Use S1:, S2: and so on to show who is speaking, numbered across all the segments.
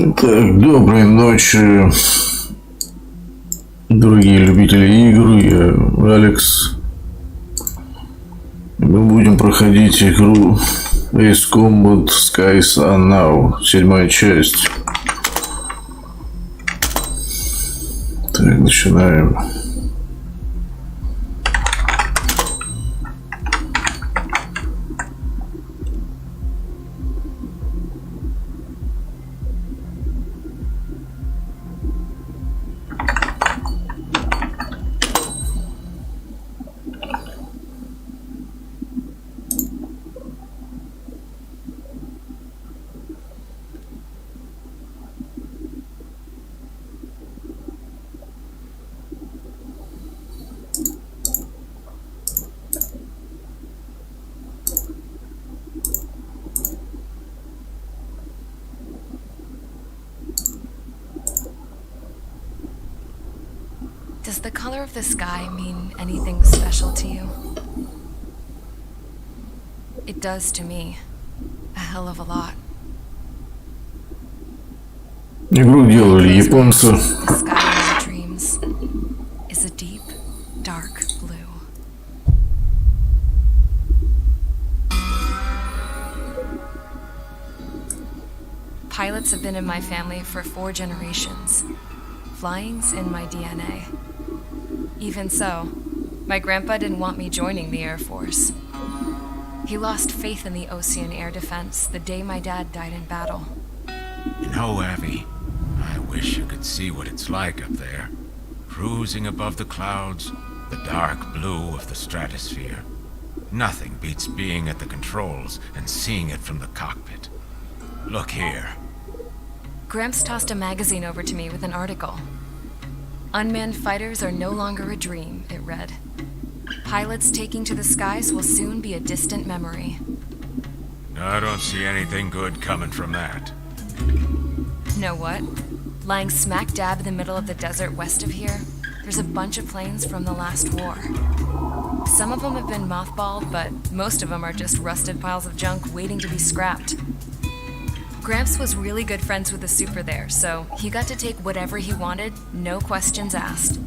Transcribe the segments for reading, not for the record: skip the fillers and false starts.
S1: Так, доброй ночи, дорогие любители игр. Я Алекс. Мы будем проходить игру Ace Combat Skies Unknow, 7-я часть. Так, начинаем.
S2: Does the color of the sky mean anything special to you? It does to me. A hell of a lot.
S1: Игру делали японцы.
S2: The sky in my dreams is a deep, dark blue. Pilots have been in my family for 4 generations. Flying's in my DNA. Even so, my grandpa didn't want me joining the Air Force. He lost faith in the Ocean Air Defense the day my dad died in battle.
S3: You know, Abby, I wish you could see what it's like up there. Cruising above the clouds, the dark blue of the stratosphere. Nothing beats being at the controls and seeing it from the cockpit. Look here.
S2: Gramps tossed a magazine over to me with an article. Unmanned fighters are no longer a dream, it read. Pilots taking to the skies will soon be a distant memory.
S3: I don't see anything good coming from that.
S2: Know what? Lying smack dab in the middle of the desert west of here, there's a bunch of planes from the last war. Some of them have been mothballed, but most of them are just rusted piles of junk waiting to be scrapped. Gramps was really good friends with the super there, so he got to take whatever he wanted, no questions asked.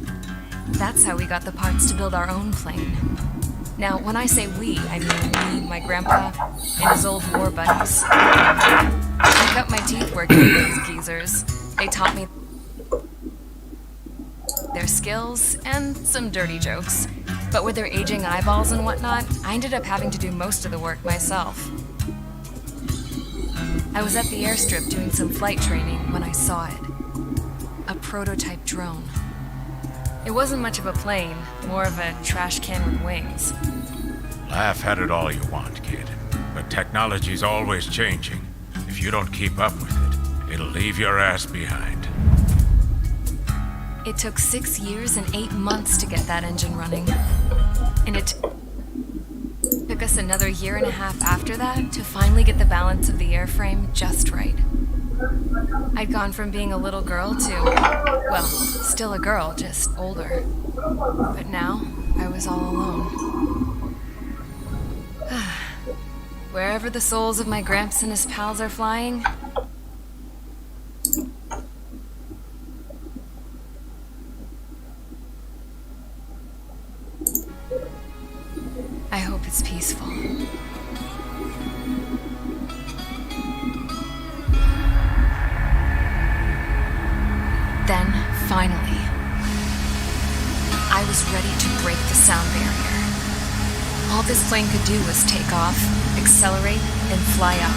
S2: That's how we got the parts to build our own plane. Now, when I say we, I mean me, my grandpa, and his old war buddies. I cut my teeth working with those geezers. They taught me their skills and some dirty jokes. But with their aging eyeballs and whatnot, I ended up having to do most of the work myself. I was at the airstrip doing some flight training when I saw it. A prototype drone. It wasn't much of a plane, more of a trash can with wings.
S3: Laugh at it all you want, kid. But technology's always changing. If you don't keep up with it, it'll leave your ass behind.
S2: It took 6 years and 8 months to get that engine running. And it took us another 1.5 years after that to finally get the balance of the airframe just right. I'd gone from being a little girl to, well, still a girl, just older. But now, I was all alone. Wherever the souls of my Gramps and his pals are flying, I hope it's peaceful. Then, finally, I was ready to break the sound barrier. All this plane could do was take off, accelerate, and fly up.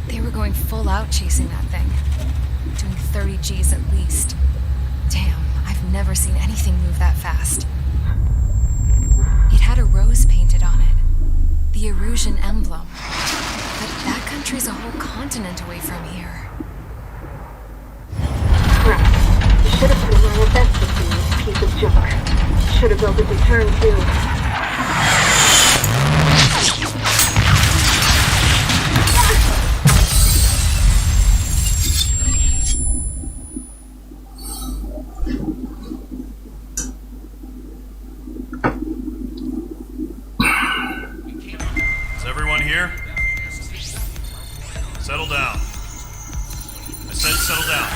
S2: They were going full out chasing that thing. Doing 30 Gs at least. Damn, I've never seen anything move that fast. It had a rose painted on it. The Erusian emblem. But that country's a whole continent away from here.
S4: Crap. You should have put in my best with this piece of junk. Should have built a return too.
S5: Is everyone here? Settle down. I said settle down.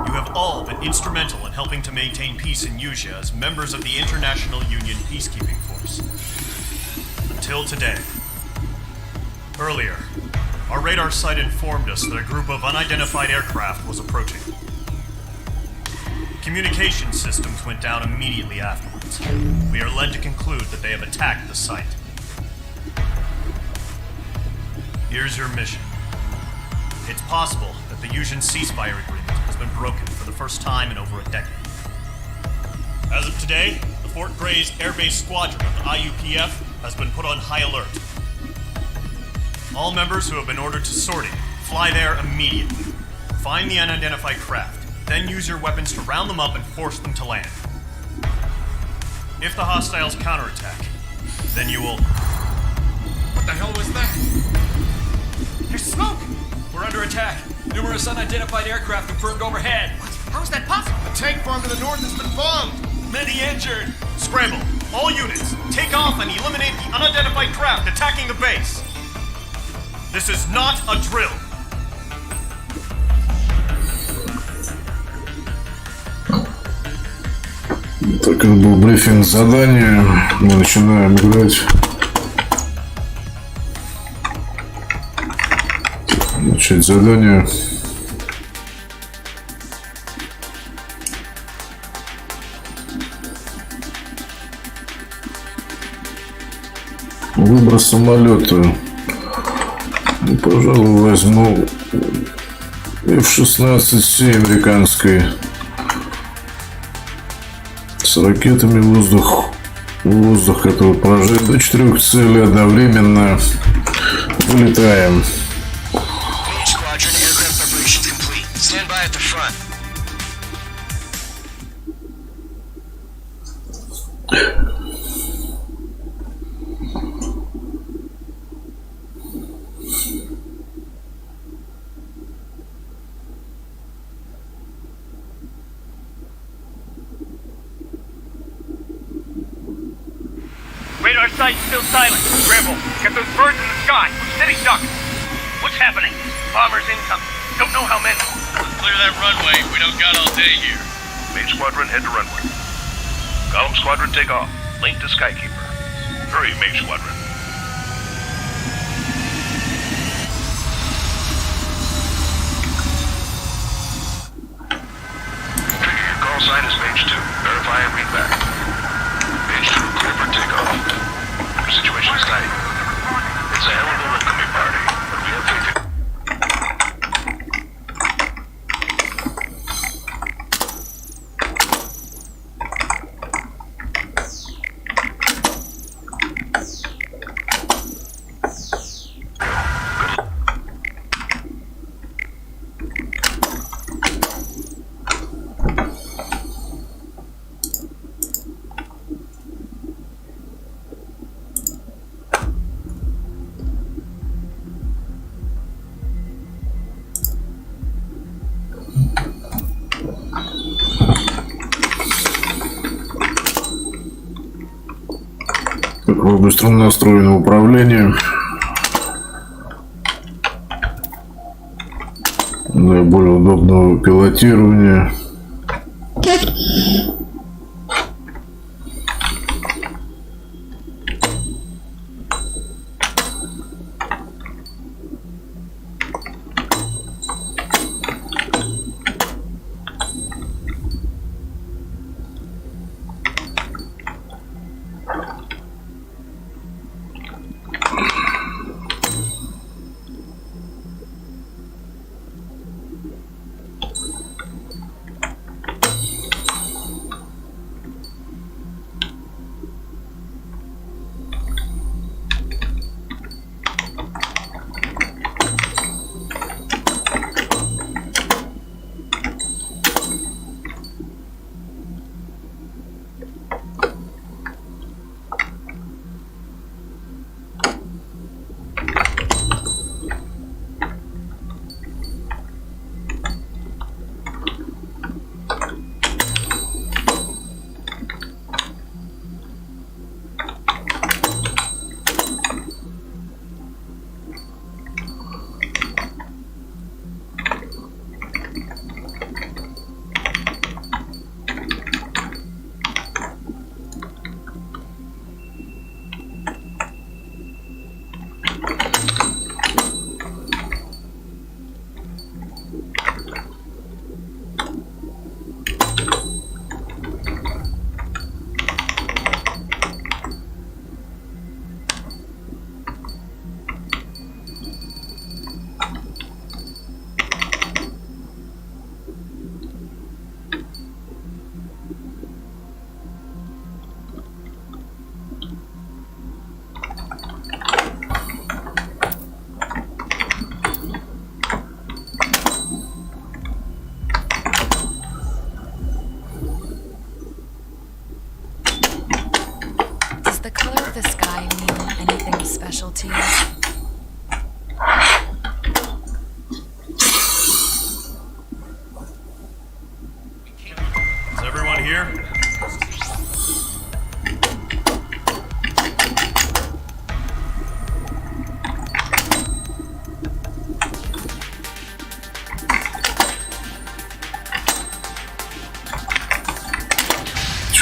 S5: You have all been instrumental in helping to maintain peace in Usea as members of the International Union Peacekeeping Force. Until today. Earlier, our radar site informed us that a group of unidentified aircraft was approaching. Communication systems went down immediately afterwards. We are led to conclude that they have attacked the site. Here's your mission. It's possible that the Usian ceasefire agreement has been broken for the first time in over a decade. As of today, the Fort Gray's Air Base Squadron of the IUPF has been put on high alert. All members who have been ordered to sortie, fly there immediately. Find the unidentified craft, then use your weapons to round them up and force them to land. If the hostiles counterattack, then you will...
S6: What the hell was that? There's smoke!
S7: We're under attack. Numerous unidentified aircraft confirmed overhead.
S6: How is that possible? The tank farm to the north has been bombed!
S7: Many injured.
S5: Scramble! All units, take off and eliminate the unidentified craft attacking the base! This is not a drill!
S1: Так, это был брифинг задания. Мы начинаем играть. Начать задание. Выбор самолета. Ну, пожалуй, возьму F-16C американской. С ракетами воздух, который поражает до 4 целей одновременно. Вылетаем.
S8: Radar site still silent. Scramble. Get those birds in the sky. City duck. What's happening? Bombers incoming. Don't know how many.
S9: Clear that runway. We don't got all day here.
S8: Main squadron, head to runway. Column squadron, take off. Link to Skykeeper. Hurry, main squadron. Trigger, your call sign is Mage 2. Verify and read back. Mage 2, clear for takeoff. Your situation is tight. It's a hell of a welcoming party, but we have faith in...
S1: Такое быстро настроенное управление. Для более удобного пилотирования.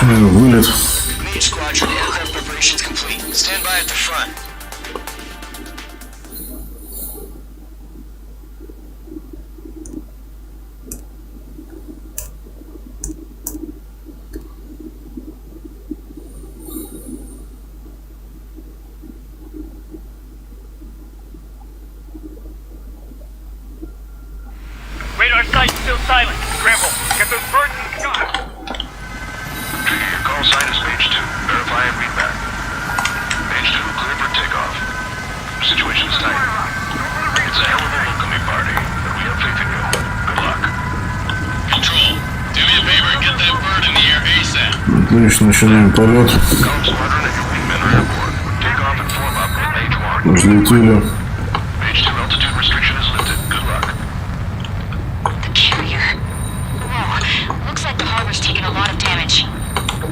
S1: Начинаем вылет.
S10: Mage Squadron, aircraft preparations complete. Stand by at the front.
S9: Radar site's still silent. Scramble. Get those birds in the sky.
S8: Trigger, your call sign is Mage 2. Verify and read back. Mage 2, clear for takeoff. Situation's tight. It's a hell of a welcoming party, but we have faith in you. Good luck.
S9: Control. Do me a favor and get that bird in the air ASAP.
S1: Отлично, начинаем полет.
S8: Comm squadron and your wingmen are airborne. Take off and form up with Mage 1.
S1: Взлетели.
S8: Mage 2 altitude restriction is lifted. Good luck.
S11: Carrier. Whoa. Looks like the harbor's taken a lot of damage.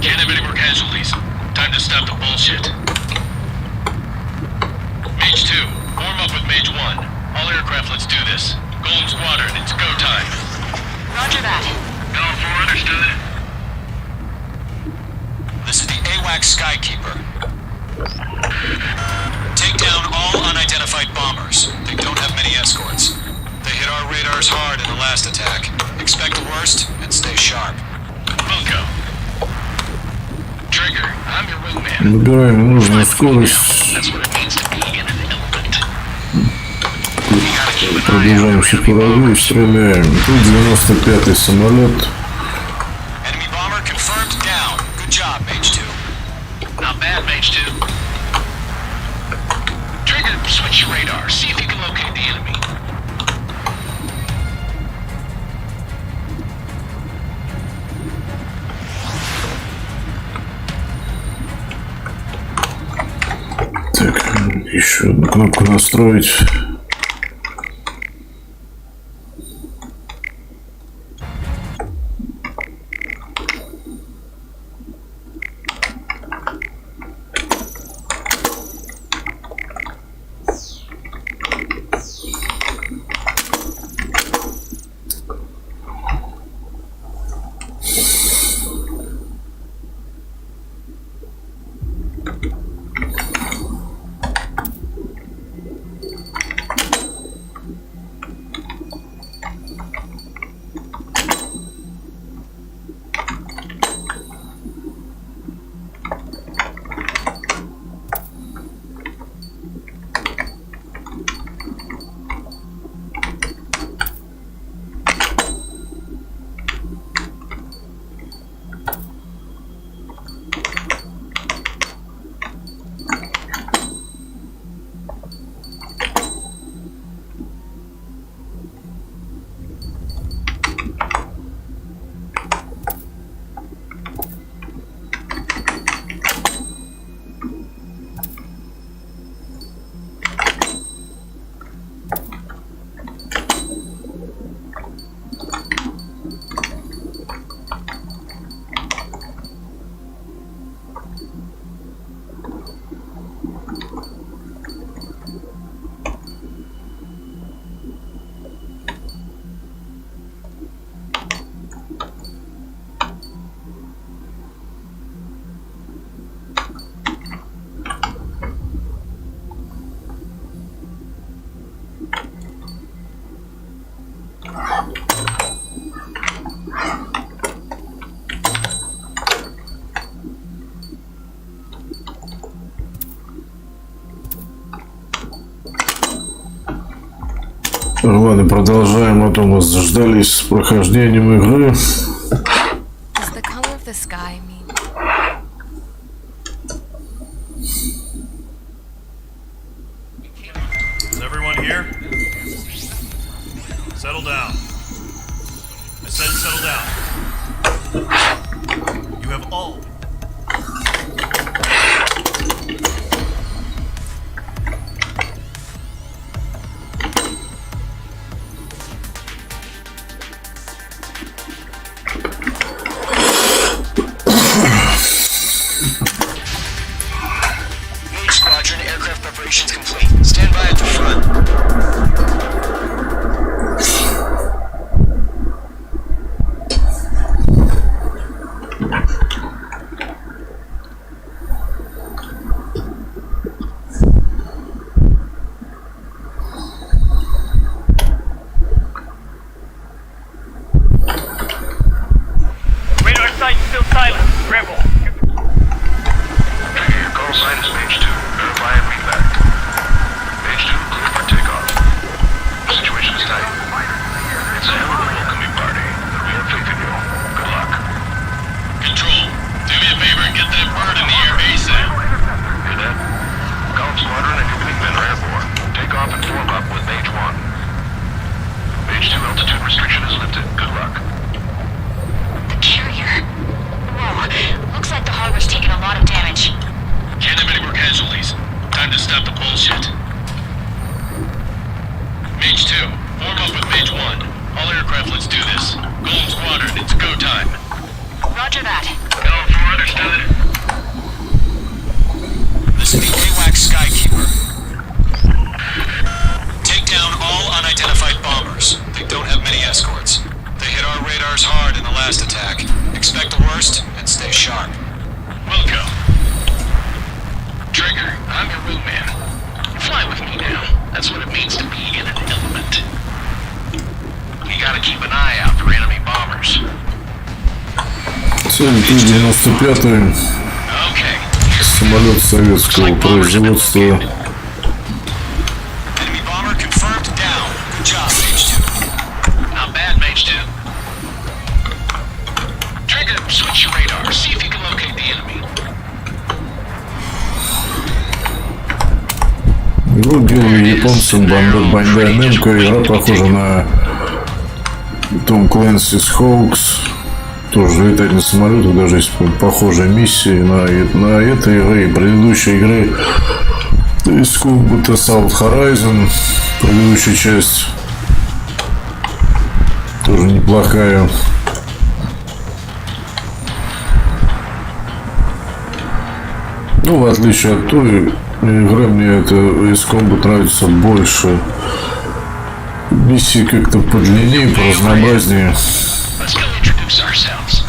S9: Can't have any more casualties. Time to stop the bullshit. Mage 2, form up with Mage 1. All aircraft, let's do this. Golden Squadron, it's go time.
S11: Roger that.
S9: All 4 understood.
S10: This is the AWACS Skykeeper. Take down all unidentified bombers. They don't have many escorts. They hit our radars hard in the last attack. Expect the worst and stay sharp.
S9: Wilco. Trigger, I'm your wingman.
S1: Набираем нужную скорость.
S9: That's what it means to be in an element.
S1: Продвижаемся по врагу и стреляем. Тут 95-й самолет.
S10: Enemy bomber confirmed down. Good job, Mage 2.
S9: Not bad, Mage 2. Trigger, switch your radar. See if you can locate the enemy.
S1: Так, еще одну кнопку настроить. Ладно, продолжаем, а то мы заждались с прохождением игры.
S2: Does the color of the sky mean?
S5: Is everyone here? Settle down. I said settle down. You have all.
S10: Mage Squadron, aircraft preparations complete. Stand by at the front.
S8: Trigger, your call sign is Mage 2. Verify and read back. Mage 2, clear for takeoff. The situation is tight. It's a hell of a welcoming party, but we have faith in you. Good luck.
S9: Control, do me a favor and get that bird in the air ASAP.
S8: Hear that? Column Squadron and your wingmen are airborne. Take off and form up with Mage 1. Mage 2 altitude restriction is lifted. Good luck.
S11: The carrier. Whoa. Looks like the harbor's taken a lot of damage.
S9: Can't have any more casualties. Time to stop the bullshit. Mage 2, form up with Mage 1. All aircraft, let's do this. Golden Squadron, it's go time.
S11: Roger that.
S9: Column 4, understood.
S10: This is the AWACS Skykeeper. Take down all unidentified bombers. They don't have many escorts. They hit our radars hard in the last attack. Expect the worst and stay sharp.
S9: Welcome. Trigger, I'm your wingman. Fly with me now. That's what it means to be in an element. You gotta keep an eye out for enemy bombers.
S1: Цель Ту-95,
S9: Okay.
S1: самолет советского производства.
S10: Enemy bomber confirmed down. Good job, H2.
S9: Not bad, Mage 2. Trigger, switch your radar. See if you can locate the enemy.
S1: Игру делали японцы Bandai Namco. Игра похожа на Том Клэнсис Хоукс. Тоже летать на самолетах, даже есть похожие миссии на этой игре и предыдущей игры. Из Combat Assault Horizon, предыдущая часть тоже неплохая. Ну, в отличие от той игры, мне это из Combat нравится больше. Миссии как-то подлиннее, поразнообразнее.
S9: Let's go introduce ourselves.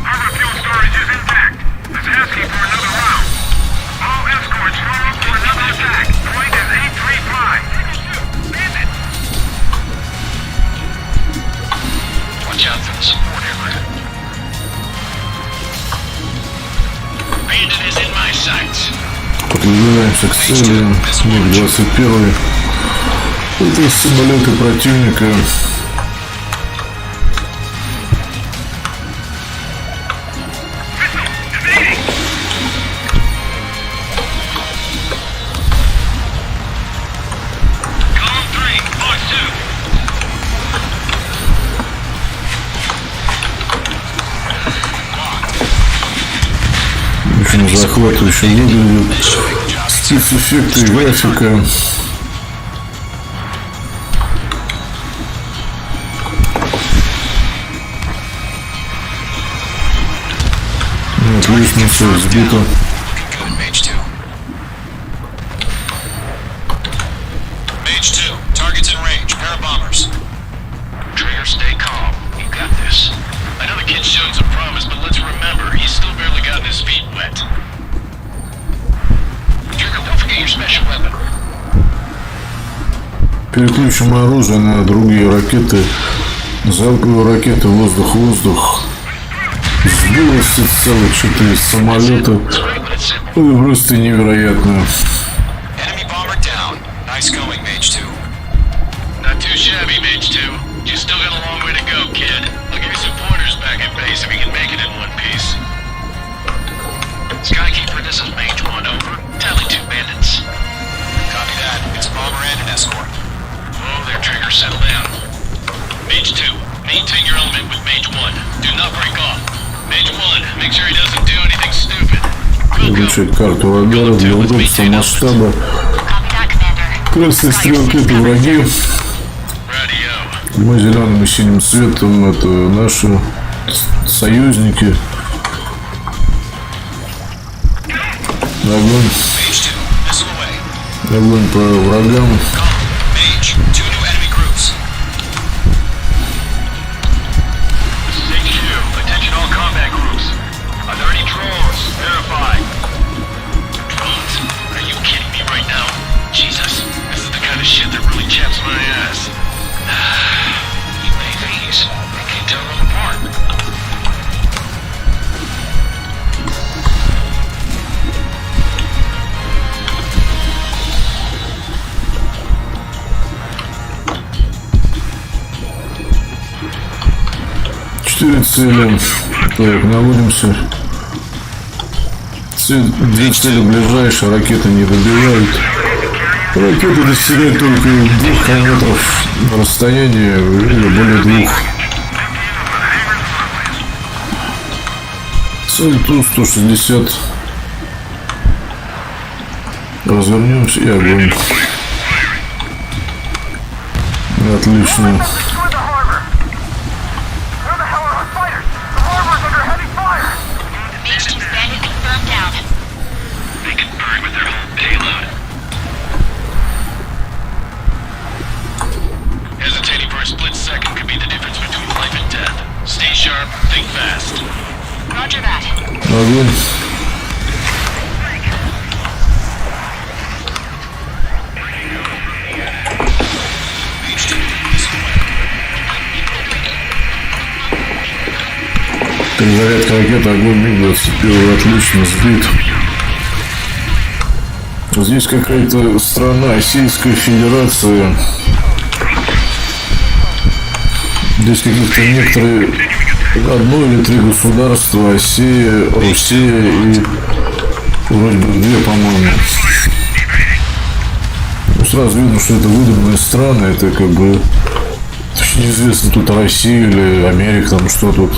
S8: Harbor fuel storage is intact. It's asking for another round. All escorts form up for another attack. Point is 835.
S9: Watch out for the support aircraft. Bandit is in my sights.
S1: Подвигаемся к цели. МиГ-21. Это самолеты противника.
S9: Column 3, Fox 2.
S1: Очень захватывающе выглядит. Спецэффекты и графика. Отлично, все сбито.
S10: Good, Mage 2. Mage 2, targets in range. Pair of bombers.
S9: Trigger, stay calm. You got this. I know the kid's shown some promise, but let's remember, he's still barely gotten his feet wet. Trigger, don't forget your special weapon.
S1: Переключим оружие на другие ракеты. Залповые ракеты воздух-воздух. Сбилось целых 4 самолета. Это просто невероятно.
S10: Enemy bomber down. Nice going, Mage 2.
S9: Not too shabby, Mage 2. You still got a long way to go, kid. I'll give you some pointers back at base if you can make it in one piece. Skykeeper, this is Mage 1, over. Tally 2 bandits.
S10: Copy that. It's a bomber and an escort.
S9: Oh, there, Trigger, settle down. Mage 2, maintain your element with Mage 1. Do not break off. Mage 1, make sure he doesn't do anything stupid.
S1: Изучать карту радара для удобства масштаба. Красные стрелки — это враги. Мы зеленым и синим цветом — это наши союзники. Огонь. Огонь по врагам.
S9: Shit that really chaps my ass. You made these. I can't tell them apart.
S1: 4 цели. Так, наводимся. Две цели ближайшие, ракеты не добивают. Ракеты достигают только 2 километров расстояния или более 2. Цель Ту-160. Развернемся и огонь. Отлично.
S9: Hesitating for a split second could be the difference between life and death. Stay sharp, think fast.
S11: Roger that.
S1: Огонь. Перезарядка ракеты, огонь МиГ-21, отлично сбит. Здесь какая-то страна, Российская Федерация. Здесь каких-то некоторые, 1 или 3 государства, Россия, Руссия и вроде бы 2, по-моему. Ну, сразу видно, что это выдуманные страны, это как бы неизвестно, тут Россия или Америка, там что тут.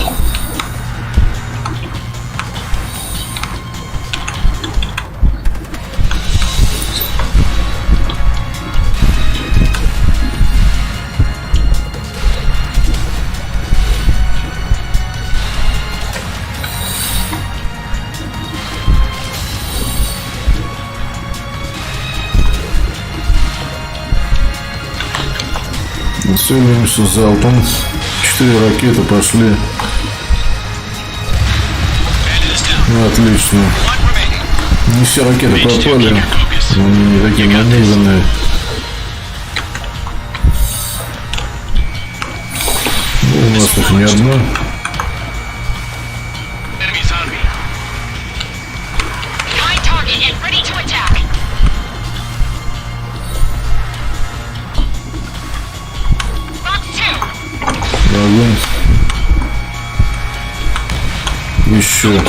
S1: Нацеливаемся залпом. 4 ракеты пошли. Ну, отлично. Не все ракеты попали. Они не такие нанизанные. Ну, у нас их не одна. Огонь. Еще.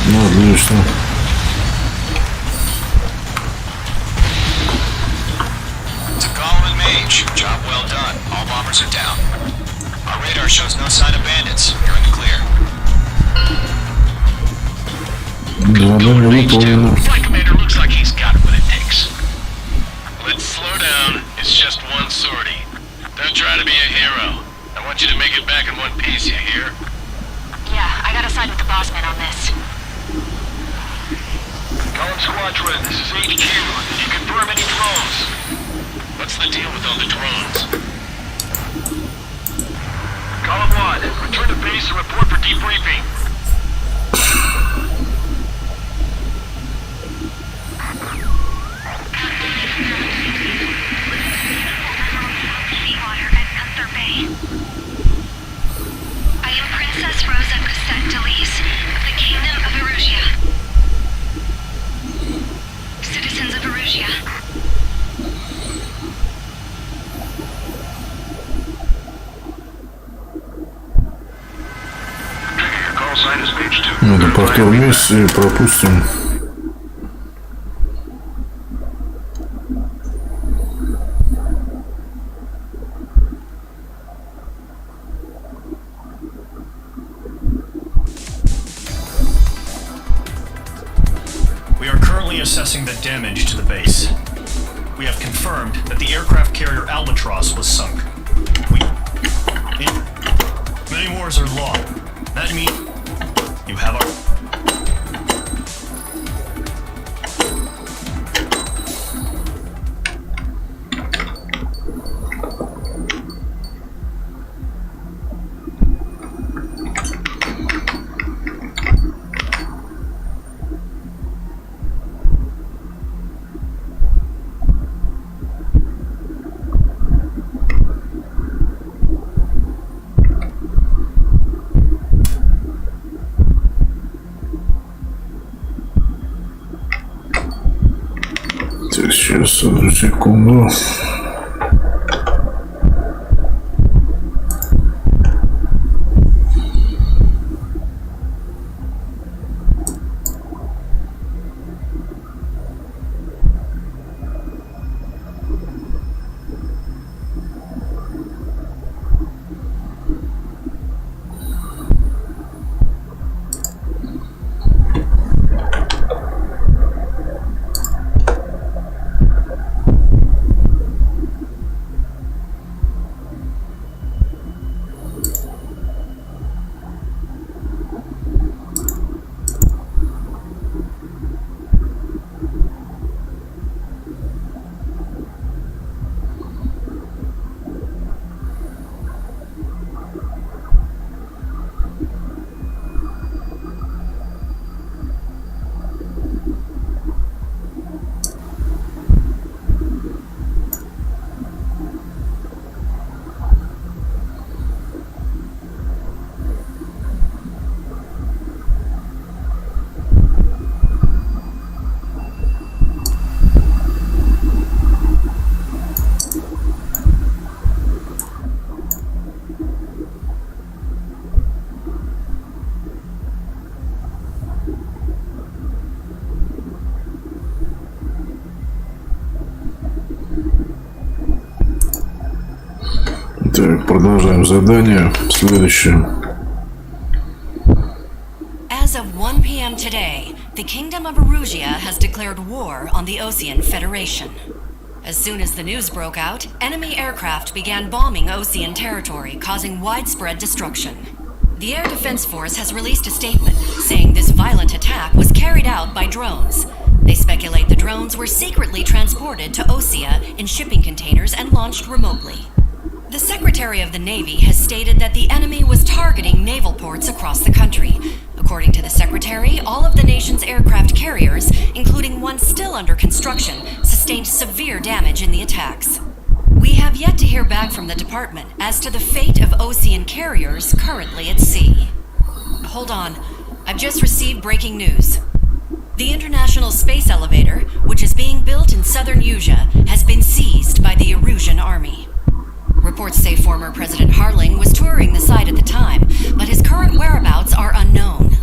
S1: Ну, отлично.
S10: Job well done. All bombers are down. Our radar shows no sign of bandits. You're in the clear.
S1: Задание выполнено.
S9: Flight commander looks like he's got what it takes. Let's slow down. It's just one sortie. Don't try to be a hero. I want you to make it back in one piece, you hear?
S11: Yeah, I gotta side with the boss man on this.
S9: Column Squadron, this is HQ. Did you confirm any drones? What's the deal with all the drones? Column 1, return to base and report for debriefing.
S11: Seawater at Gunther Bay. I am Princess Rosa Gusset Delis of the Kingdom of Erusia. Citizens of Erusia.
S1: Надо повтор миссии, пропустим.
S5: assessing the damage to the base. We have confirmed that the aircraft carrier Albatross was sunk. Many wars are long. That means you have our...
S1: Сейчас, одну секунду. Так, продолжаем задание. Следующее.
S12: As of 1 p.m. today, the Kingdom of Erusia has declared war on the Osean Federation. As soon as the news broke out, enemy aircraft began bombing Osean territory, causing widespread destruction. The Air Defense Force has released a statement saying this violent attack was carried out by drones. They speculate the drones were secretly transported to Osea in shipping containers and launched remotely. The Secretary of the Navy has stated that the enemy was targeting naval ports across the country. According to the Secretary, all of the nation's aircraft carriers, including one still under construction, sustained severe damage in the attacks. We have yet to hear back from the department as to the fate of Osean carriers currently at sea. Hold on, I've just received breaking news. The International Space Elevator, which is being built in southern Usia, has been seized by the Erusian army. Reports say former President Harling was touring the site at the time, but his current whereabouts are unknown.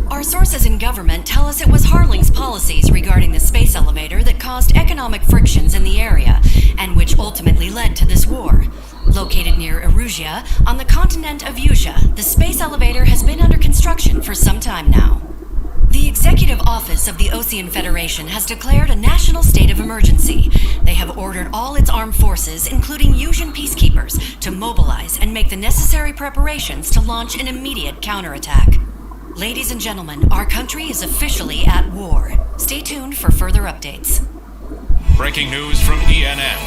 S12: Our sources in government tell us it was Harling's policies regarding the space elevator that caused economic frictions in the area, and which ultimately led to this war. Located near Erusia, on the continent of Usia, the space elevator has been under construction for some time now. The Executive Office of the Osean Federation has declared a national state of emergency. They have ordered all its armed forces, including Usian peacekeepers, to mobilize and make the necessary preparations to launch an immediate counterattack. Ladies and gentlemen, our country is officially at war. Stay tuned for further updates.
S6: Breaking news from ENN.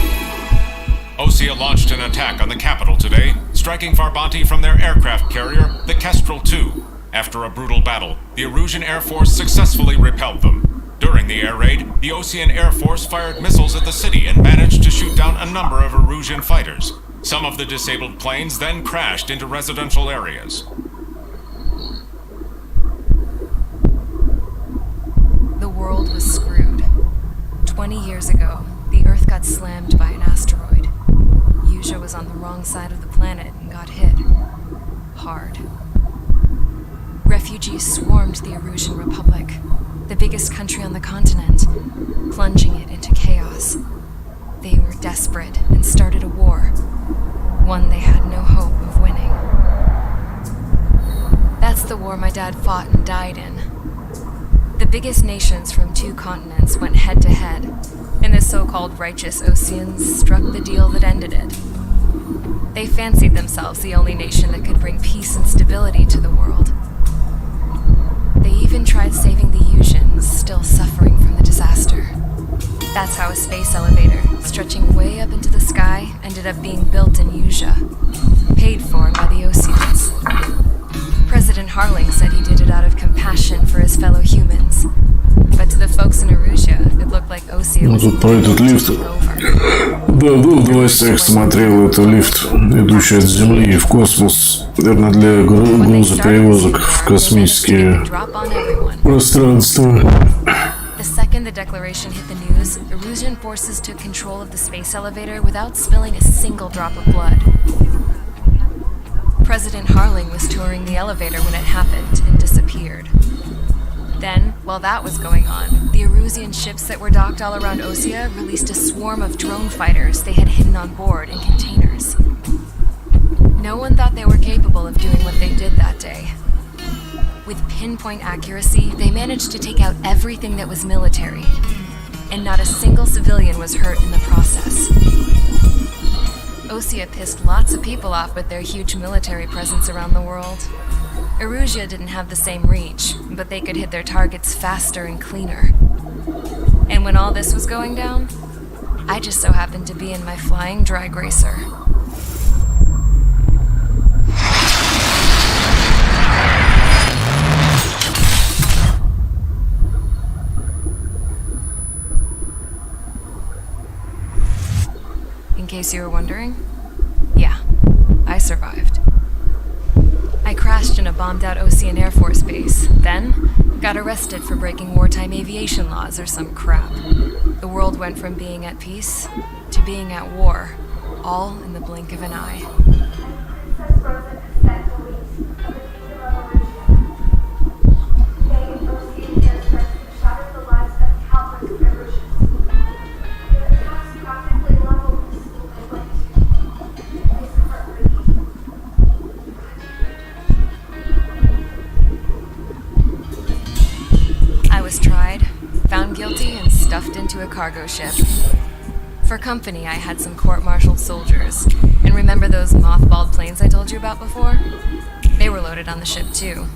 S6: Osea launched an attack on the capital today, striking Farbanti from their aircraft carrier, the Kestrel II. After a brutal battle, the Erusian Air Force successfully repelled them. During the air raid, the Osean Air Force fired missiles at the city and managed to shoot down a number of Erusian fighters. Some of the disabled planes then crashed into residential areas.
S2: The world was screwed. 20 years ago, the Earth got slammed by an asteroid. Usia was on the wrong side of the planet and got hit. Hard. Refugees swarmed the Erusian Republic, the biggest country on the continent, plunging it into chaos. They were desperate and started a war, one they had no hope of winning. That's the war my dad fought and died in. The biggest nations from 2 continents went head to head, and the so-called righteous Oseans struck the deal that ended it. They fancied themselves the only nation that could bring peace and stability to the world. They even tried saving the Usians, still suffering from the disaster. That's how a space elevator, stretching way up into the sky, ended up being built in Usia, paid for by the Oseans. President Harling said he did it out of compassion for his fellow humans. But to the folks in Erusia, it looked like Osea was
S1: тут про этот лифт. Да, в новостях смотрел, это лифт, идущий от Земли в космос. Наверное, для грузоперевозок в космические пространства.
S2: The second the declaration hit the news, Erusian forces took control of the space elevator without spilling a single drop of blood. President Harling was touring the elevator when it happened and disappeared. Then, while that was going on, the Erusian ships that were docked all around Osea released a swarm of drone fighters they had hidden on board in containers. No one thought they were capable of doing what they did that day. With pinpoint accuracy, they managed to take out everything that was military, and not a single civilian was hurt in the process. Osea pissed lots of people off with their huge military presence around the world. Erusia didn't have the same reach, but they could hit their targets faster and cleaner. And when all this was going down, I just so happened to be in my flying drag racer. In case you were wondering, yeah, I survived. I crashed in a bombed-out Osean Air Force base, then got arrested for breaking wartime aviation laws or some crap. The world went from being at peace to being at war, all in the blink of an eye. Found guilty and stuffed into a cargo ship. For company, I had some court-martialed soldiers. And remember those mothballed planes I told you about before? They were loaded on the ship too.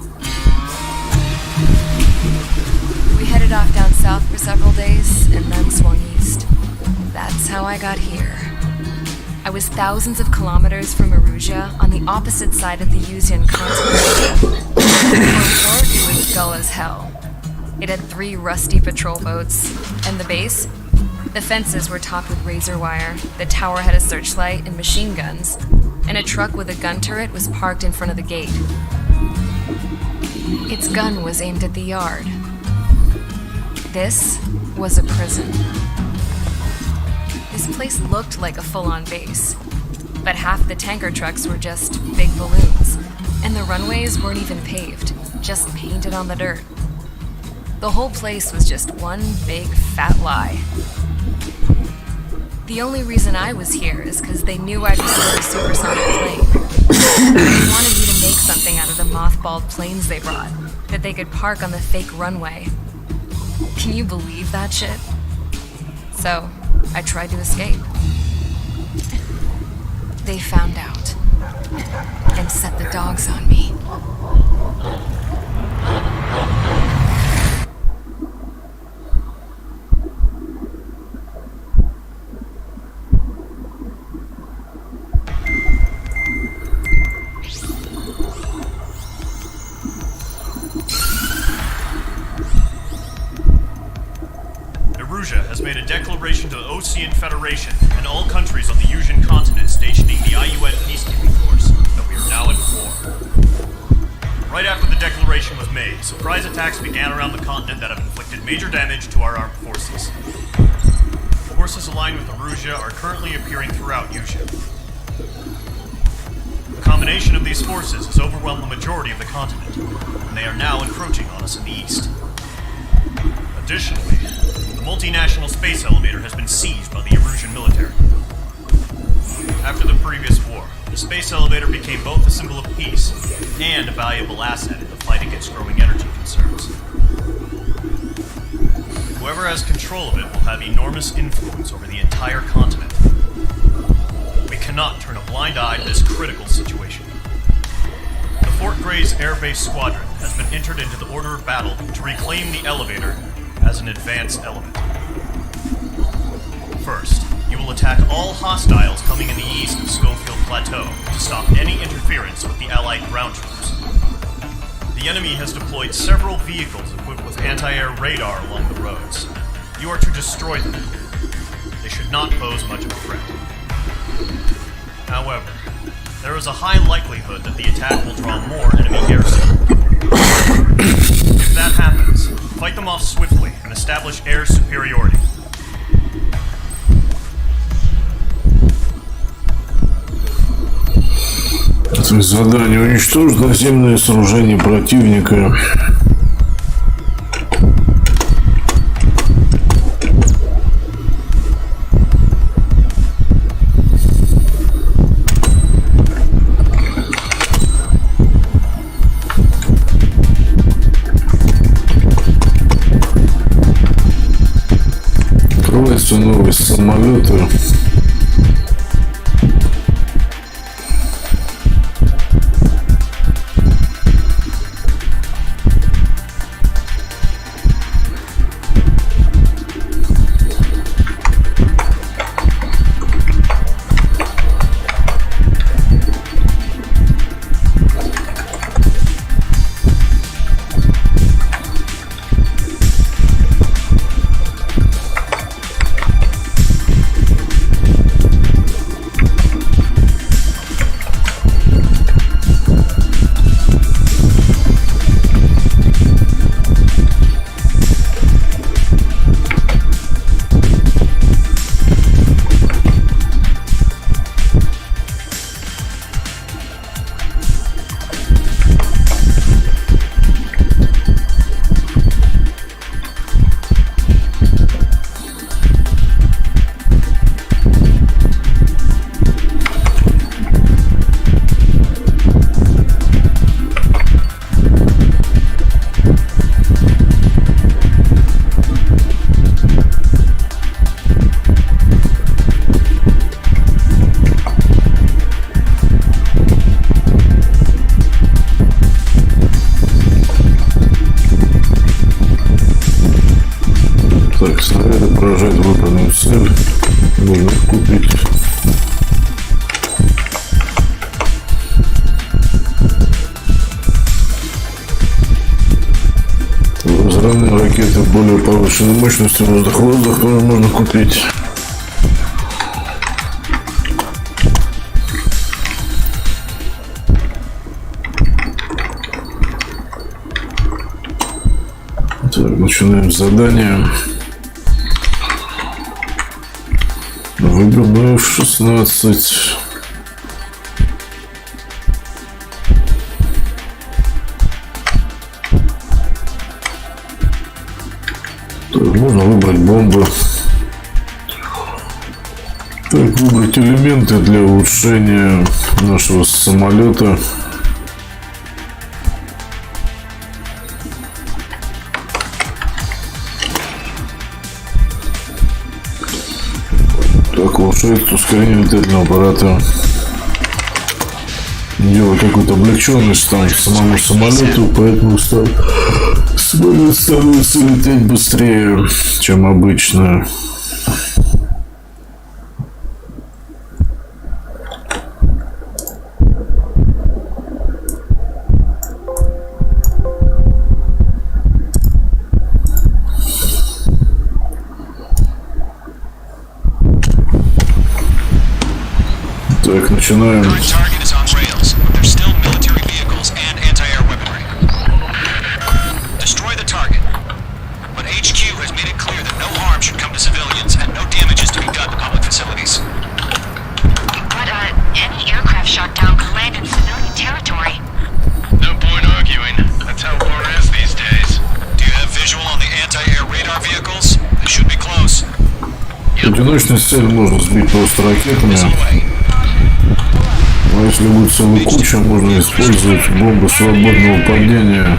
S2: We headed off down south for several days and then swung east. That's how I got here. I was thousands of kilometers from Erusia on the opposite side of the Usian continent. In short, it was dull as hell. It had 3 rusty patrol boats, and the base? The fences were topped with razor wire, the tower had a searchlight and machine guns, and a truck with a gun turret was parked in front of the gate. Its gun was aimed at the yard. This was a prison. This place looked like a full-on base, but half the tanker trucks were just big balloons, and the runways weren't even paved, just painted on the dirt. The whole place was just one big fat lie. The only reason I was here is because they knew I'd received a supersonic plane. They wanted me to make something out of the mothballed planes they brought, that they could park on the fake runway. Can you believe that shit? So, I tried to escape. They found out, and set the dogs on me.
S5: Has made a declaration to the Osean Federation and all countries on the Usian continent stationing the IUN peacekeeping force that we are now in war. Right after the declaration was made, surprise attacks began around the continent that have inflicted major damage to our armed forces. Forces aligned with Erusia are currently appearing throughout Usia. The combination of these forces has overwhelmed the majority of the continent, and they are now encroaching on us in the east. Additionally, the multinational space elevator has been seized by the Erusian military. After the previous war, the space elevator became both a symbol of peace and a valuable asset in the fight against growing energy concerns. Whoever has control of it will have enormous influence over the entire continent. We cannot turn a blind eye to this critical situation. The Fort Gray's Air Base Squadron has been entered into the order of battle to reclaim the elevator as an advanced element. First, you will attack all hostiles coming in the east of Schofield Plateau to stop any interference with the Allied ground troops. The enemy has deployed several vehicles equipped with anti-air radar along the roads. You are to destroy them. They should not pose much of a threat. However, there is a high likelihood that the attack will draw more enemy garrison. If that happens, fight them off swiftly and establish air superiority.
S1: Задание: уничтожить наземные сооружения противника. Открываются новые самолеты. Так, снаряды поражают выбранную цель. Нужно купить. Взрывные ракеты более повышенной мощности, воздух-воздух тоже можно купить. Так, начинаем задание. Выбранную в 16. Так, можно выбрать бомбы. Так, выбрать элементы для улучшения нашего самолета. Так, улучшает ускорение летательного аппарата. Делает какую-то облегченность там самому самолету, поэтому самолет становится лететь быстрее, чем обычно. Так, начинаем. Одиночную цель можно сбить просто ракетами. А если будет целая куча, можно использовать бомбы свободного падения.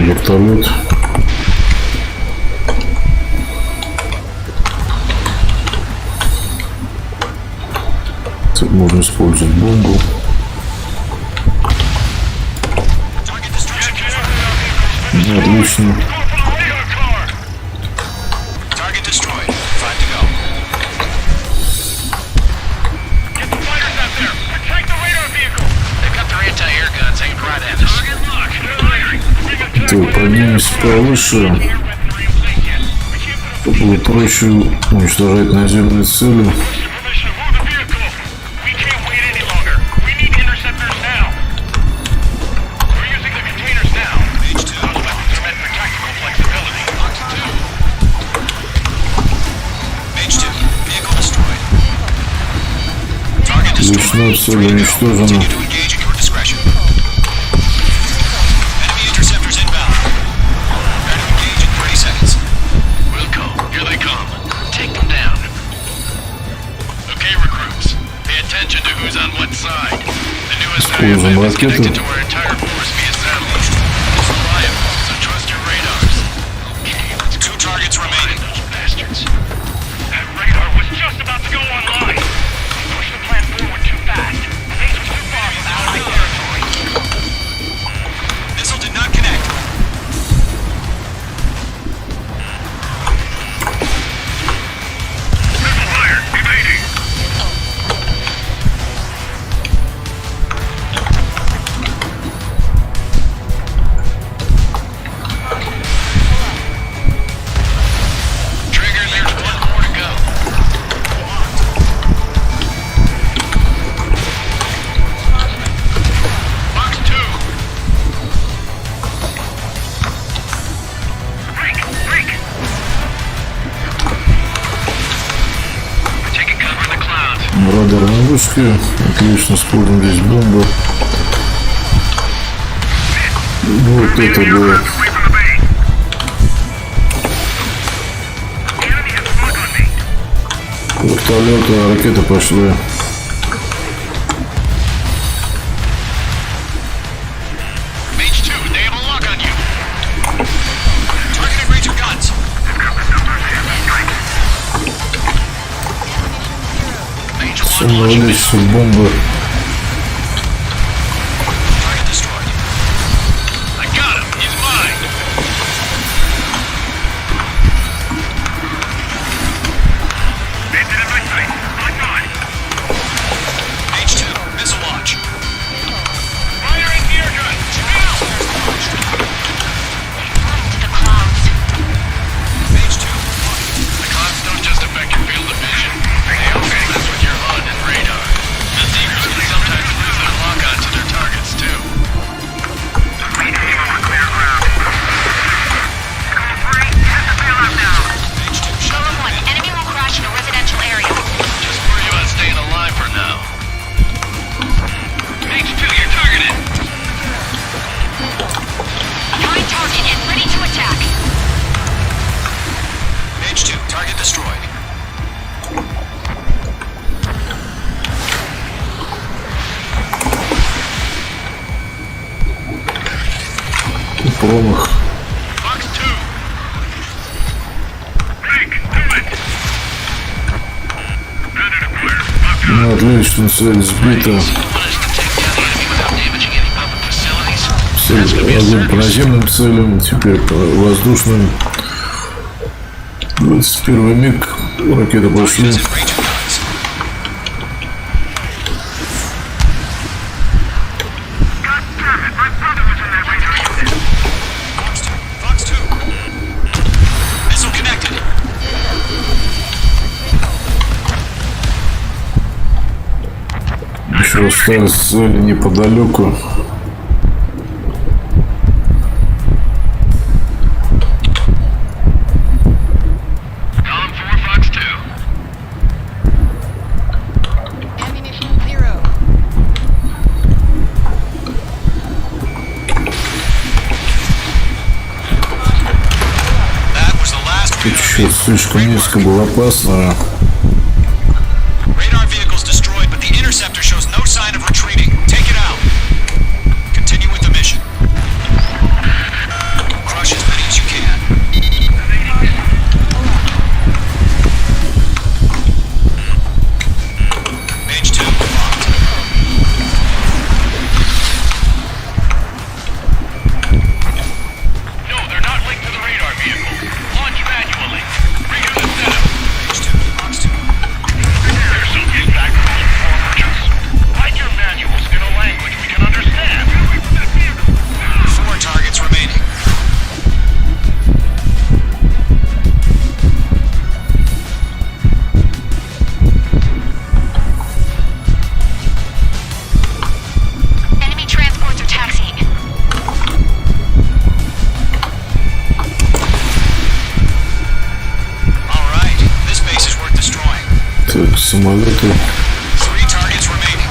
S1: вертолет. Так, можно использовать бомбу. Отлично. Так, поднимемся повыше, чтобы было проще уничтожать наземные цели. Личная цель уничтожена. Используем ракеты. Радарная вышка. Отлично, используем здесь бомбу. Вот это было. Вертолета, ракета пошла. Самовылечься бомбы. Промах. Ну, отлично, цель сбита. Цель, огонь по наземным целям, теперь по воздушным. 21 миг, ракеты пошли. Еще осталось цели неподалеку. Тут слишком низко было опасно. самолеты.
S10: 3 targets remaining.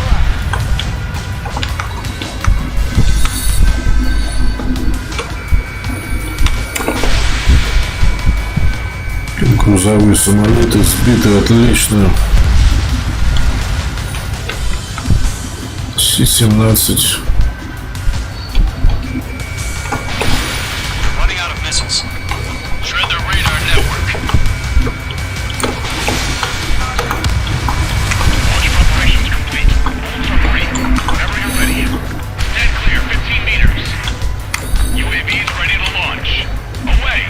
S1: Грузовые самолеты сбиты отлично. С-17.
S10: Running out of missiles. Shred their radar network. Launch preparations complete. All submarine, whenever you're ready. Stand clear, 15 meters. UAVs ready to launch. Away!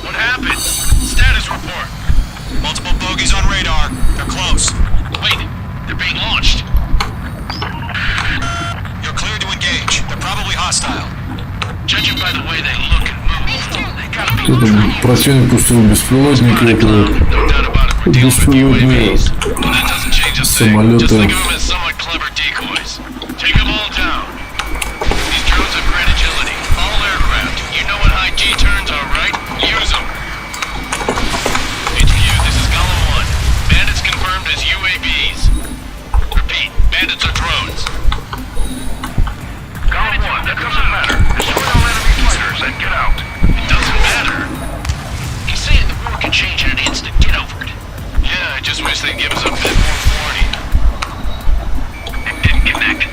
S10: What happened? Status report. Multiple bogeys on radar. They're close. Wait, they're being launched. You're clear to engage. They're probably hostile. Judging by the way they look and move, they gotta be
S1: Тут противник пустил беспилотники, это
S10: no doubt about it. We're dealing with
S1: беспилотные
S10: UAVs. Well, that doesn't change a thing. Just
S1: самолеты.
S10: think of them as somewhat clever decoys. Take them all down. These drones have great agility. All aircraft. You know what high G turns are, right? Use them. HQ, this is Golem 1. Bandits confirmed as UAVs. Repeat, bandits are drones.
S8: Golem 1, that doesn't matter. Destroy all enemy fighters and get out.
S10: It doesn't matter. He's saying the war can change in an instant. Get over it. Yeah, I just wish they'd give us a bit more warning. It didn't connect.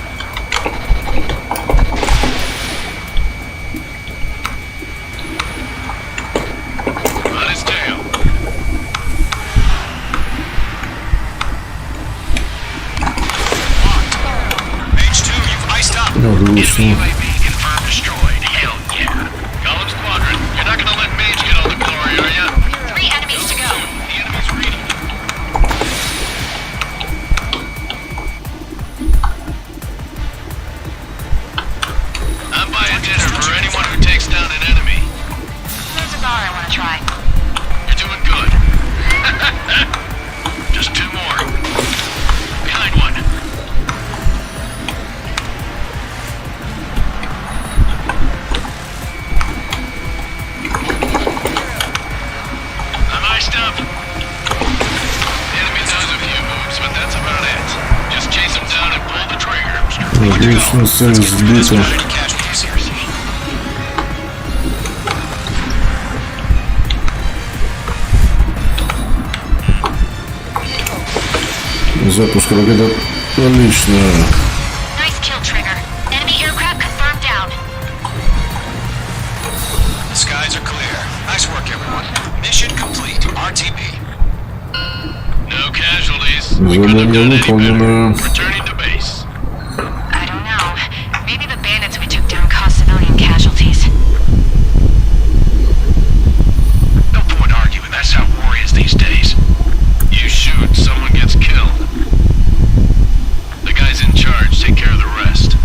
S10: On his tail. Locked. Mage 2, you've iced up.
S1: Надо уснуть.
S10: UAV confirmed destroyed. Hell yeah. Golem Squadron, you're not gonna let Mage get all the glory, are ya?
S11: 3 enemies to go.
S10: The enemy's reading. I'm buying dinner for anyone who takes down an enemy.
S11: There's a bar I want to try.
S10: You're doing good. Just 2 more. Behind one. I'm iced up. The enemy does a few moves, but that's about it. Just chase them down and pull the trigger.
S1: Отлично, цель сбита.
S10: Casualties here.
S1: Запуск ракет отлично.
S11: Nice kill, Trigger. Enemy aircraft confirmed down.
S10: The skies are clear. Nice work, everyone. Mission complete. RTB. No casualties. We couldn't have done any better.
S1: Выполнено.
S10: Returning to base.
S11: I don't know. Maybe the bandits we took down caused civilian casualties.
S10: No point arguing. That's how war is these days. You shoot, someone gets killed. The guys in charge take care of the rest.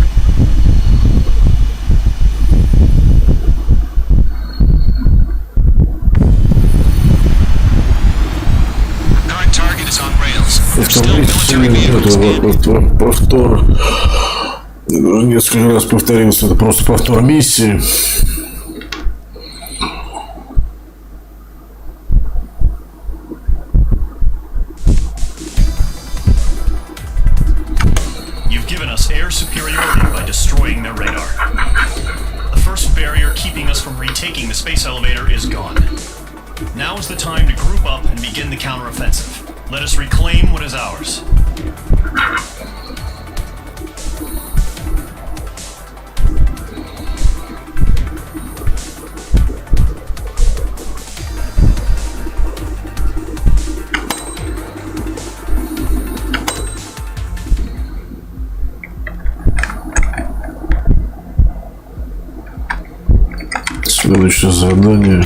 S10: Current target is on rails. There's still military vehicles being
S1: Повтор. Несколько раз повторился. Это просто повтор миссии.
S5: You've given us air superiority by destroying their radar. The first barrier keeping us from retaking the space elevator is gone. Now is the time to group up and begin the counteroffensive. Let us reclaim what is ours.
S1: Следующее задание.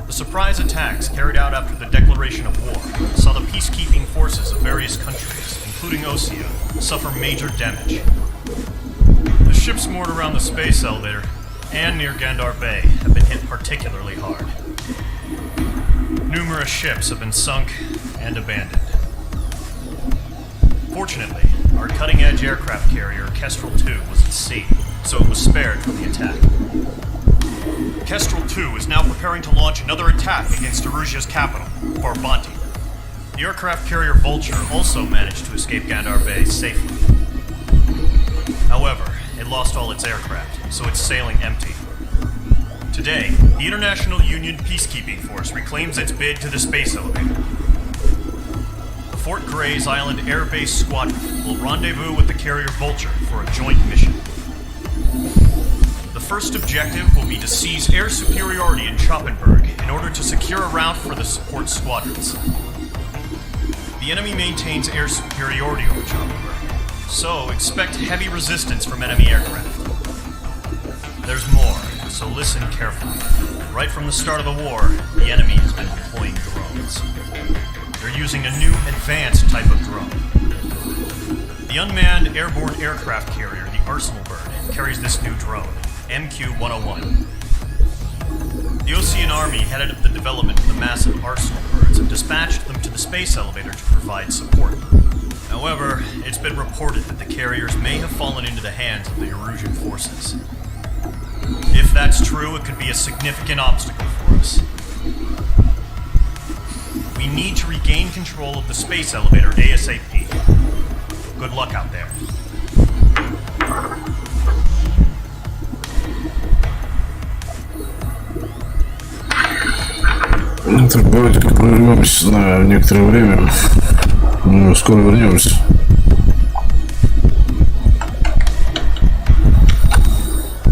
S5: The surprise attacks carried out after the declaration declaration of war saw the peacekeeping forces of various countries, including Osea, suffer major damage. The ships moored around the space elevator and near Gandar Bay have been hit particularly hard. Numerous ships have been sunk and abandoned. Fortunately, our cutting-edge aircraft carrier, Kestrel 2, was at sea, so it was spared from the attack. Kestrel 2 is now preparing to launch another attack against Erusia's capital, Farbanti. The aircraft carrier Vulture also managed to escape Gandar Bay safely. However, it lost all its aircraft, so it's sailing empty. Today, the International Union Peacekeeping Force reclaims its bid to the space elevator. The Fort Gray's Island Air Base Squadron will rendezvous with the carrier Vulture for a joint mission. The first objective will be to seize air superiority in Choppenberg in order to secure a route for the support squadrons. The enemy maintains air superiority over Choppenberg, so expect heavy resistance from enemy aircraft. There's more, so listen carefully. Right from the start of the war, the enemy has been deploying drones. They're using a new advanced type of drone. The unmanned airborne aircraft carrier, the Arsenal Bird, carries this new drone, MQ-101. The Osean Army headed up the development of the massive Arsenal Birds and dispatched them to the space elevator to provide support. However, it's been reported that the carriers may have fallen into the hands of the Erusian forces. If that's true, it could be a significant obstacle for us. We need to regain control of the space elevator ASAP. Good luck out there.
S1: Так, давайте прервемся на некоторое время. Скоро вернемся.